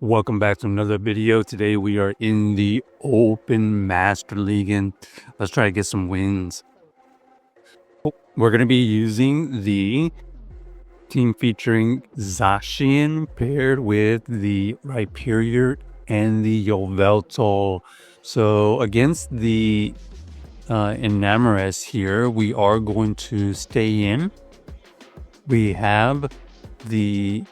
Welcome back to another video. Today we are in the Open Master League and let's try to get some wins. We're going to be using the team featuring Zacian paired with the Rhyperior and the Yveltal. So against the Enamorous here, we are going to stay in. We have the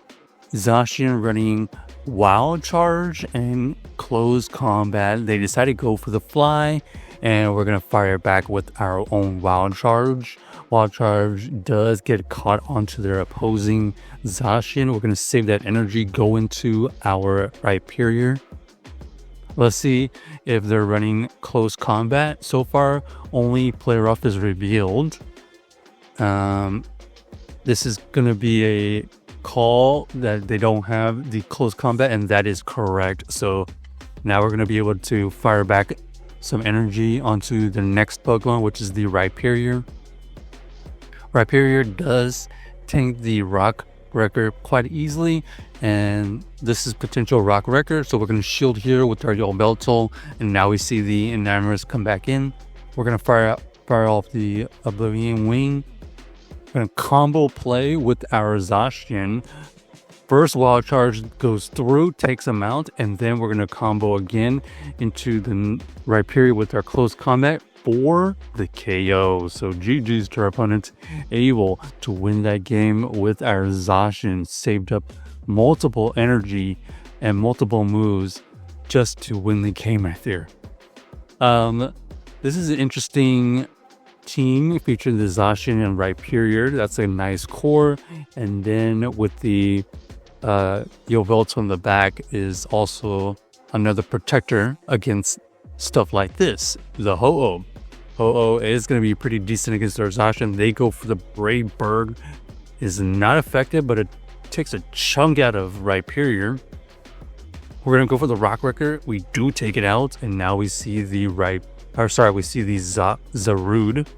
Zacian running Wild Charge and Close Combat. They decided to go for the fly, and we're going to fire back with our own Wild Charge. Wild Charge does get caught onto their opposing Zacian. We're going to save that energy, go into our Rhyperior. Let's see if they're running Close Combat. So far, only Play Rough is revealed. This is going to be a call that they don't have the Close Combat, and that is correct. So now we're going to be able to fire back some energy onto the next Pokemon, which is the Rhyperior. Rhyperior does tank the Rock Wrecker quite easily, and this is potential Rock Wrecker. So we're going to shield here with our Yveltal, and now we see the Enamorous come back in. We're going to fire off the Oblivion Wing. We're going to combo play with our Zacian. First Wild Charge goes through, takes him out, and then we're going to combo again into the Rhyperior with our Close Combat for the KO. So GG's to our opponent, able to win that game with our Zacian. Saved up multiple energy and multiple moves just to win the game right there. This is an interesting team featuring the Zacian and Rhyperior. That's a nice core, and then with the Yveltal in the back is also another protector against stuff like this. The Ho-Oh. Ho-Oh is going to be pretty decent against our Zacian. They go for the Brave Bird. Is not effective, but it takes a chunk out of Rhyperior. We're going to go for the Rock Wrecker. We do take it out, and now we see the we see the Zarude.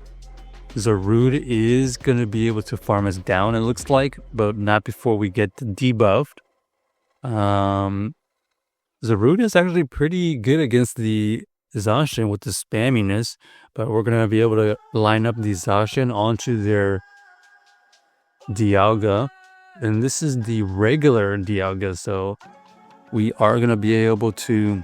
Zarude is going to be able to farm us down, it looks like, but not before we get debuffed. Zarude is actually pretty good against the Zacian with the spamminess, but we're going to be able to line up the Zacian onto their Dialga. And this is the regular Dialga, so we are going to be able to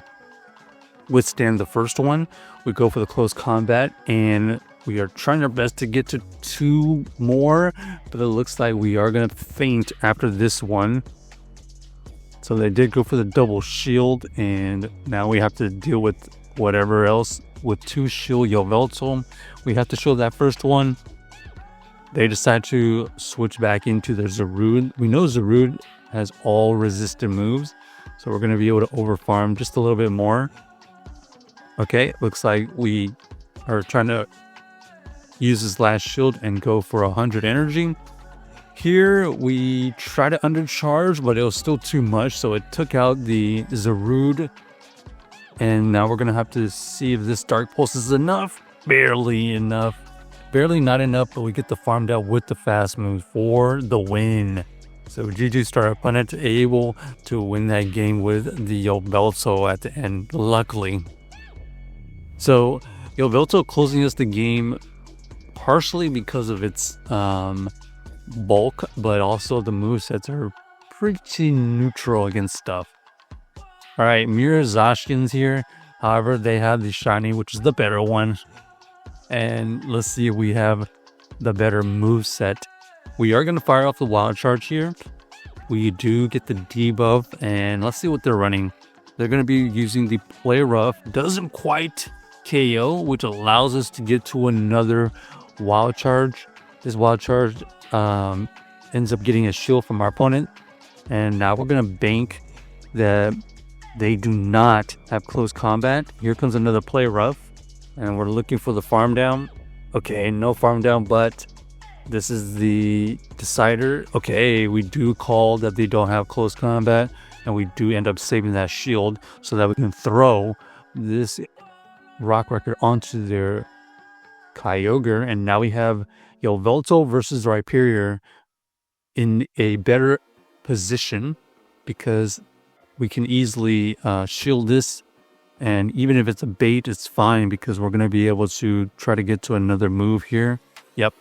withstand the first one. We go for the Close Combat, and we are trying our best to get to 2 more, but it looks like we are going to faint after this one. So they did go for the double shield, and now we have to deal with whatever else with 2 shield Yveltal. We have to shield that first one. They decide to switch back into their Zarude. We know Zarude has all resistant moves, so we're going to be able to overfarm just a little bit more. Okay, looks like we are trying to use his last shield and go for 100 energy. Here we try to undercharge, but it was still too much, so it took out the Zarude. And now we're going to have to see if this Dark Pulse is enough. Barely enough. Barely not enough, but we get the farmed out with the fast move for the win. So GG to our opponent, able to win that game with the Yveltal at the end, luckily. So Yveltal closing us the game partially because of its bulk, but also the movesets are pretty neutral against stuff. Alright, Mirror Zacians here. However, they have the shiny, which is the better one. And let's see if we have the better moveset. We are going to fire off the Wild Charge here. We do get the debuff, and let's see what they're running. They're going to be using the Play Rough. Doesn't quite KO, which allows us to get to another Wild Charge. This Wild Charge ends up getting a shield from our opponent, and now we're going to bank that they do not have Close Combat. Here comes another Play Rough, and we're looking for the farm down. Okay, no farm down, but this is the decider. Okay, we do call that they don't have Close Combat, and we do end up saving that shield so that we can throw this Rock Wrecker onto their Kyogre, and now we have Yveltal versus Rhyperior in a better position because we can easily shield this. And even if it's a bait, it's fine because we're going to be able to try to get to another move here. Yep.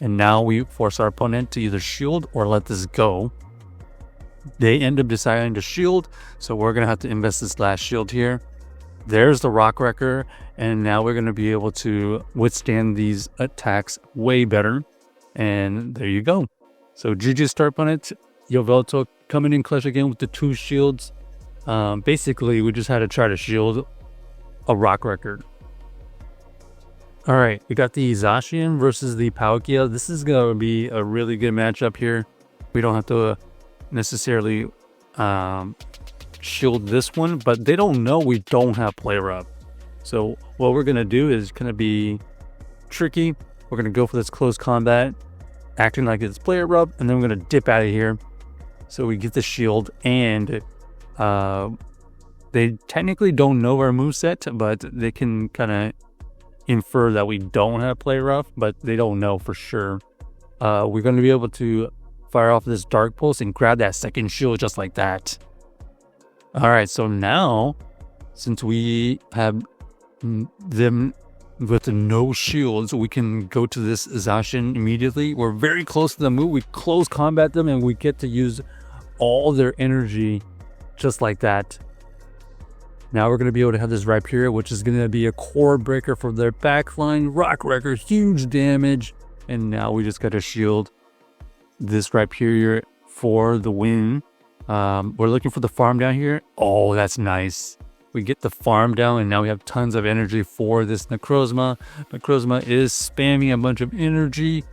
And now we force our opponent to either shield or let this go. They end up deciding to shield, so we're going to have to invest this last shield here. There's the Rock Wrecker, and now we're going to be able to withstand these attacks way better. And there you go. So GG start opponent, Yveltal coming in clutch again with the 2 shields. Basically, we just had to try to shield a Rock Wrecker. All right, we got the Zacian versus the Palkia. This is going to be a really good matchup here. We don't have to necessarily shield this one, but they don't know we don't have Play Rough. So what we're going to do is going to be tricky. We're going to go for this close combat, acting like it's Play Rough, and then we're going to dip out of here. So we get the shield, and they technically don't know our moveset, but they can kind of infer that we don't have Play Rough, but they don't know for sure. We're going to be able to fire off this Dark Pulse and grab that second shield just like that. All right, so now, since we have them with no shields, we can go to this Zacian immediately. We're very close to the move. We close combat them, and we get to use all their energy just like that. Now we're going to be able to have this Rhyperior, which is going to be a core breaker for their backline. Rock Wrecker, huge damage. And now we just got to shield this Rhyperior for the win. We're looking for the farm down here. Oh, that's nice. We get the farm down, and now we have tons of energy for this Necrozma. Necrozma is spamming a bunch of energy,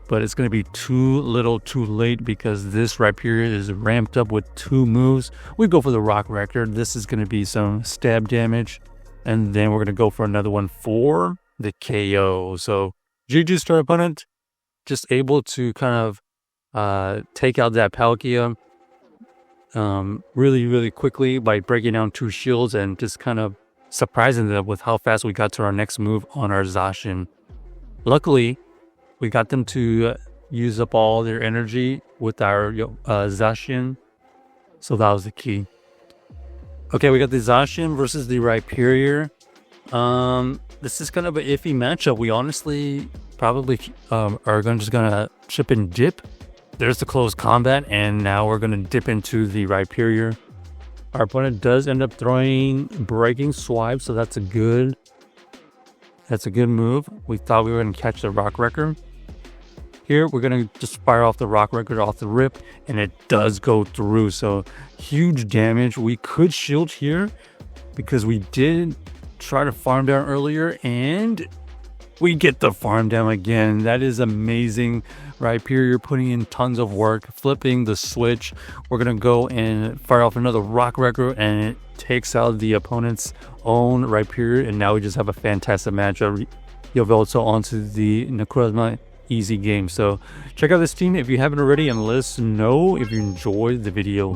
but it's going to be too little too late because this Rhyperior is ramped up with 2 moves. We go for the Rock Wrecker. This is going to be some stab damage, and then we're going to go for another one for the KO. So GG start opponent, just able to kind of take out that Palkia really quickly by breaking down 2 shields and just kind of surprising them with how fast we got to our next move on our Zacian. Luckily, we got them to use up all their energy with our Zacian, so that was the key. Okay, we got the Zacian versus the Rhyperior. This is kind of an iffy matchup. We honestly probably are just gonna chip and dip. There's the close combat, and now we're gonna dip into the Rhyperior. Our opponent does end up throwing Breaking Swipe, so that's a good move. We thought we were gonna catch the Rock Wrecker. Here, we're going to just fire off the Rock Wrecker off the rip, and it does go through. So, huge damage. We could shield here because we did try to farm down earlier, and we get the farm down again. That is amazing. Rhyperior putting in tons of work, flipping the switch. We're going to go and fire off another Rock Wrecker, and it takes out the opponent's own Rhyperior, and now we just have a fantastic matchup. Yveltal onto the Necrozma. Easy game. So check out this team if you haven't already, and let us know if you enjoyed the video.